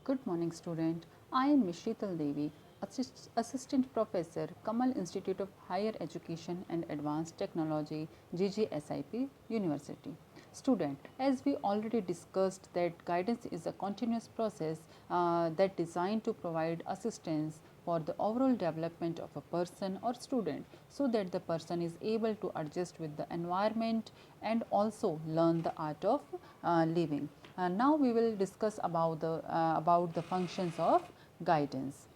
Good morning, student. I am Ms. Sheetal Devi, Assistant Professor, Kamal Institute of Higher Education and Advanced Technology, GGSIP University. Student, as we already discussed that guidance is a continuous process that designed to provide assistance for the overall development of a person or student so that the person is able to adjust with the environment and also learn the art of living. Now we will discuss about the functions of guidance.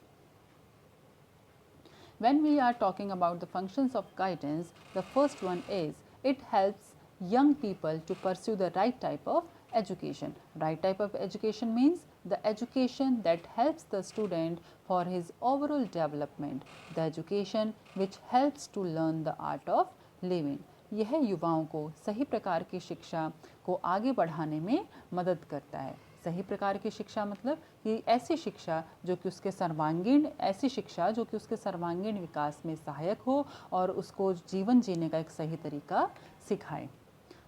When we are talking about the functions of guidance, the first one is it helps young people to pursue the right type of education. Right type of education means the education that helps the student for his overall development, the education which helps to learn the art of living. यह युवाओं को सही प्रकार की शिक्षा को आगे बढ़ाने में मदद करता है। सही प्रकार की शिक्षा मतलब कि ऐसी शिक्षा जो कि उसके सर्वांगीण विकास में सहायक हो और उसको जीवन जीने का एक सही तरीका सिखाए।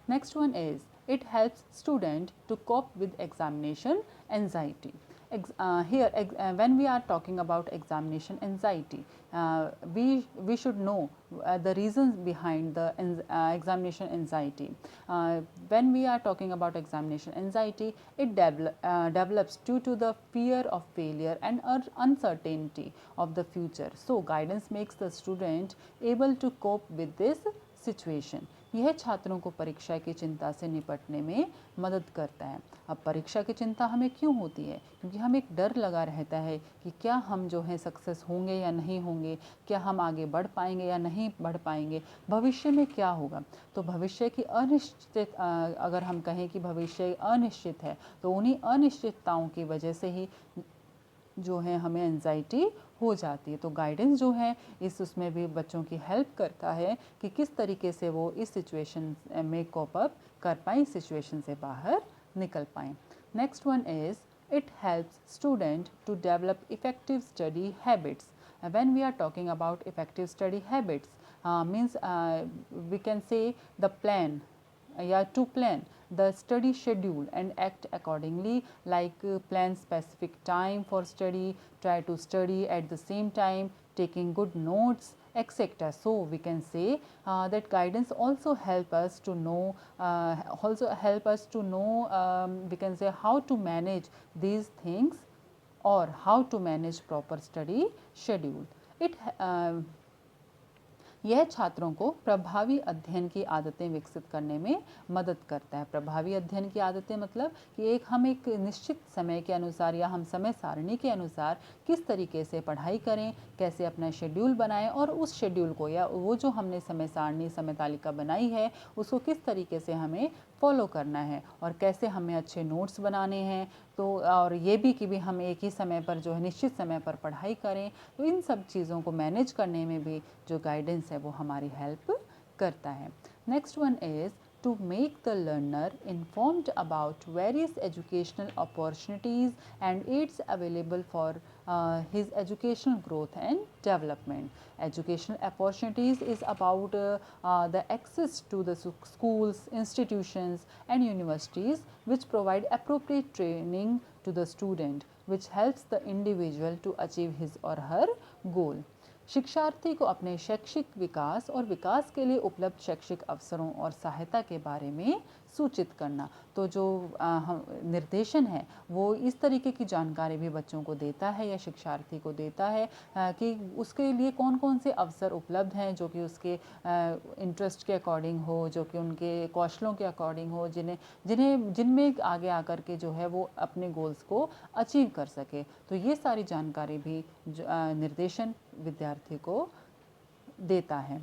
Next one is it helps student to cope with examination anxiety. When we are talking about examination anxiety, we should know the reasons behind the examination anxiety. When we are talking about examination anxiety, it develops due to the fear of failure and uncertainty of the future. So guidance makes the student able to cope with this situation. यह छात्रों को परीक्षा की चिंता से निपटने में मदद करता है। अब परीक्षा की चिंता हमें क्यों होती है? क्योंकि हमें एक डर लगा रहता है कि क्या हम जो है सक्सेस होंगे या नहीं होंगे, क्या हम आगे बढ़ पाएंगे या नहीं बढ़ पाएंगे, भविष्य में क्या होगा। तो भविष्य की अनिश्चित अगर हम कहें कि भविष्य अनिश्चित है तो उन्हीं अनिश्चितताओं की वजह से ही जो है हमें एंजाइटी हो जाती है। तो गाइडेंस जो है उसमें भी बच्चों की हेल्प करता है कि किस तरीके से वो इस सिचुएशन में कोप अप कर पाएँ, सिचुएशन से बाहर निकल पाएँ। Next one is it helps student to develop effective study habits. When we are talking about effective study habits, means we can say the plan, to plan the study schedule and act accordingly, like plan specific time for study, try to study at the same time, taking good notes, etc. So we can say that guidance also help us to know we can say how to manage these things or how to manage proper study schedule. यह छात्रों को प्रभावी अध्ययन की आदतें विकसित करने में मदद करता है। प्रभावी अध्ययन की आदतें मतलब कि हम एक निश्चित समय के अनुसार या हम समय सारणी के अनुसार किस तरीके से पढ़ाई करें, कैसे अपना शेड्यूल बनाएं और उस शेड्यूल को या वो जो हमने समय सारणी समय तालिका बनाई है उसको किस तरीके से हमें फॉलो करना है और कैसे हमें अच्छे नोट्स बनाने हैं। तो और ये भी कि हम एक ही समय पर जो है निश्चित समय पर पढ़ाई करें। तो इन सब चीज़ों को मैनेज करने में भी जो गाइडेंस है वो हमारी हेल्प करता है। Next one is to make the learner informed about various educational opportunities and aids available for his educational growth and development. Educational opportunities is about the access to the schools, institutions and universities which provide appropriate training to the student, which helps the individual to achieve his or her goal. शिक्षार्थी को अपने शैक्षिक विकास और विकास के लिए उपलब्ध शैक्षिक अवसरों और सहायता के बारे में सूचित करना। तो जो निर्देशन है वो इस तरीके की जानकारी भी बच्चों को देता है या शिक्षार्थी को देता है कि उसके लिए कौन कौन से अवसर उपलब्ध हैं जो कि उसके इंटरेस्ट के अकॉर्डिंग हो, जो कि उनके कौशलों के अकॉर्डिंग हो, जिनमें आगे आकर के जो है वो अपने गोल्स को अचीव कर सके। तो ये सारी जानकारी भी निर्देशन विद्यार्थी को देता है।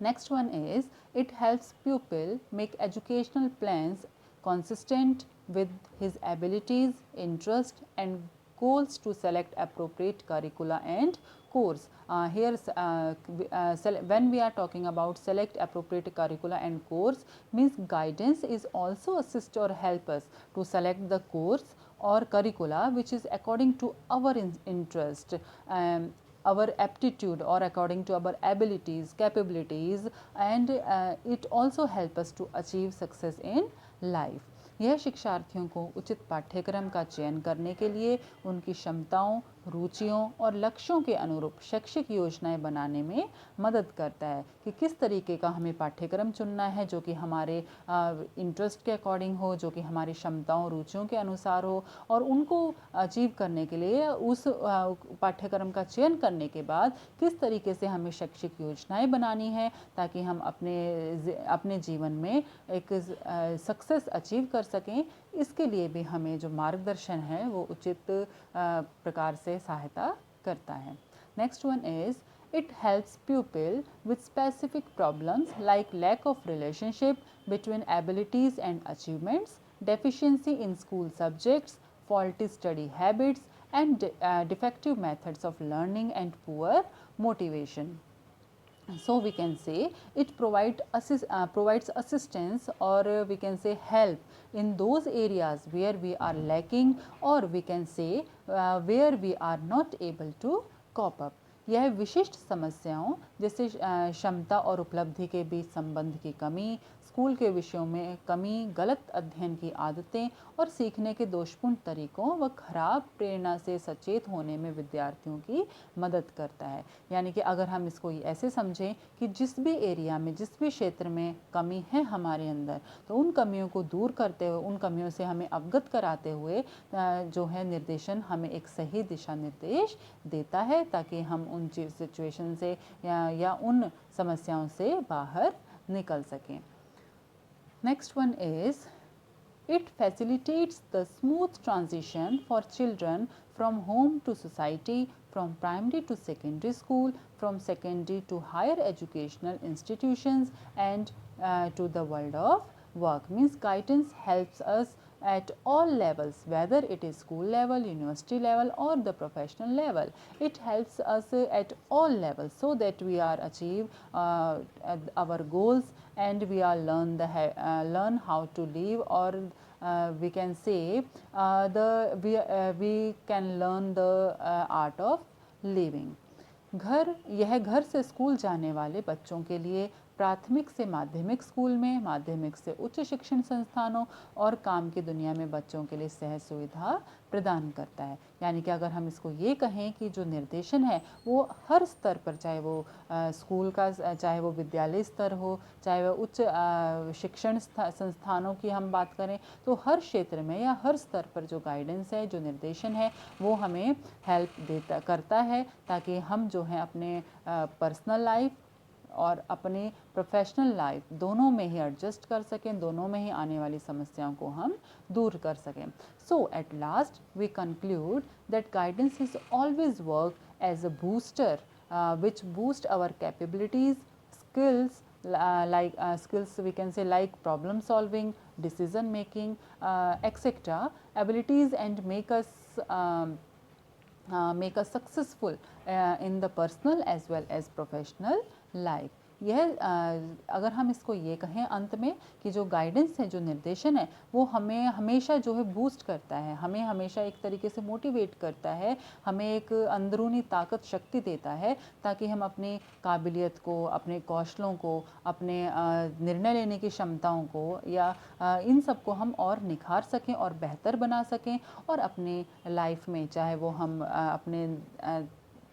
Next one is it helps pupil make educational plans consistent with his abilities, interest and goals to select appropriate curricula and course. When we are talking about select appropriate curricula and course means guidance is also assist or help us to select the course or curricula which is according to our interest, our aptitude or according to our abilities, capabilities, and it also help us to achieve success in life. यह शिक्षार्थियों को उचित पाठ्यक्रम का चयन करने के लिए उनकी क्षमताओं, रुचियों और लक्ष्यों के अनुरूप शैक्षिक योजनाएं बनाने में मदद करता है कि किस तरीके का हमें पाठ्यक्रम चुनना है जो कि हमारे इंटरेस्ट के अकॉर्डिंग हो, जो कि हमारी क्षमताओं, रुचियों के अनुसार हो, और उनको अचीव करने के लिए उस पाठ्यक्रम का चयन करने के बाद किस तरीके से हमें शैक्षिक योजनाएं बनानी है ताकि हम अपने जीवन में एक सक्सेस अचीव कर सकें। इसके लिए भी हमें जो मार्गदर्शन है वो उचित प्रकार से सहायता करता है। Next one is it helps pupil with specific problems like lack of relationship between abilities and achievements, deficiency in school subjects, faulty study habits, and defective methods of learning and poor motivation. So we can say it provides assistance, or we can say help in those areas where we are lacking, or we can say where we are not able to cope up. यह विशिष्ट समस्याओं जैसे क्षमता और उपलब्धि के बीच संबंध की कमी, स्कूल के विषयों में कमी, गलत अध्ययन की आदतें और सीखने के दोषपूर्ण तरीकों व खराब प्रेरणा से सचेत होने में विद्यार्थियों की मदद करता है। यानी कि अगर हम इसको ऐसे समझें कि जिस भी एरिया में, जिस भी क्षेत्र में कमी है हमारे अंदर, तो उन कमियों को दूर करते हुए, उन कमियों से हमें अवगत कराते हुए जो है निर्देशन हमें एक सही दिशा निर्देश देता है ताकि हम उन सिचुएशन से या उन समस्याओं से बाहर निकल सकें। Next one is it facilitates the smooth transition for children from home to society, from primary to secondary school, from secondary to higher educational institutions, and to the world of work. Means guidance helps us at all levels, whether it is school level, university level, or the professional level. It helps us at all levels so that we are achieve our goals, and we are learn how to live, or we can say we can learn the art of living. यह घर से school जाने वाले बच्चों के लिए प्राथमिक से माध्यमिक स्कूल में, माध्यमिक से उच्च शिक्षण संस्थानों और काम की दुनिया में बच्चों के लिए सहज सुविधा प्रदान करता है। यानी कि अगर हम इसको ये कहें कि जो निर्देशन है वो हर स्तर पर, चाहे वो स्कूल का, चाहे वो विद्यालय स्तर हो, चाहे वह उच्च शिक्षण संस्थानों की हम बात करें, तो हर क्षेत्र में या हर स्तर पर जो गाइडेंस है, जो निर्देशन है, वो हमें हेल्प करता है ताकि हम जो है अपने पर्सनल लाइफ और अपने प्रोफेशनल लाइफ दोनों में ही एडजस्ट कर सकें, दोनों में ही आने वाली समस्याओं को हम दूर कर सकें। So at last we conclude that guidance is always work as a booster which boost our capabilities, skills, skills we can say like problem solving, decision making, etc. abilities, and make us successful in the personal as well as professional life. यह अगर हम इसको ये कहें अंत में कि जो गाइडेंस है, जो निर्देशन है, वो हमें हमेशा जो है बूस्ट करता है, हमें हमेशा एक तरीके से मोटिवेट करता है, हमें एक अंदरूनी ताकत, शक्ति देता है ताकि हम अपनी काबिलियत को, अपने कौशलों को, अपने निर्णय लेने की क्षमताओं को या इन सब को हम और निखार सकें और बेहतर बना सकें, और अपने लाइफ में, चाहे वो हम अपने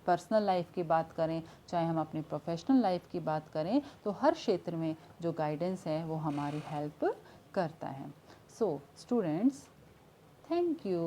पर्सनल लाइफ की बात करें, चाहे हम अपनी प्रोफेशनल लाइफ की बात करें, तो हर क्षेत्र में जो गाइडेंस है वो हमारी हेल्प करता है। So students, thank you.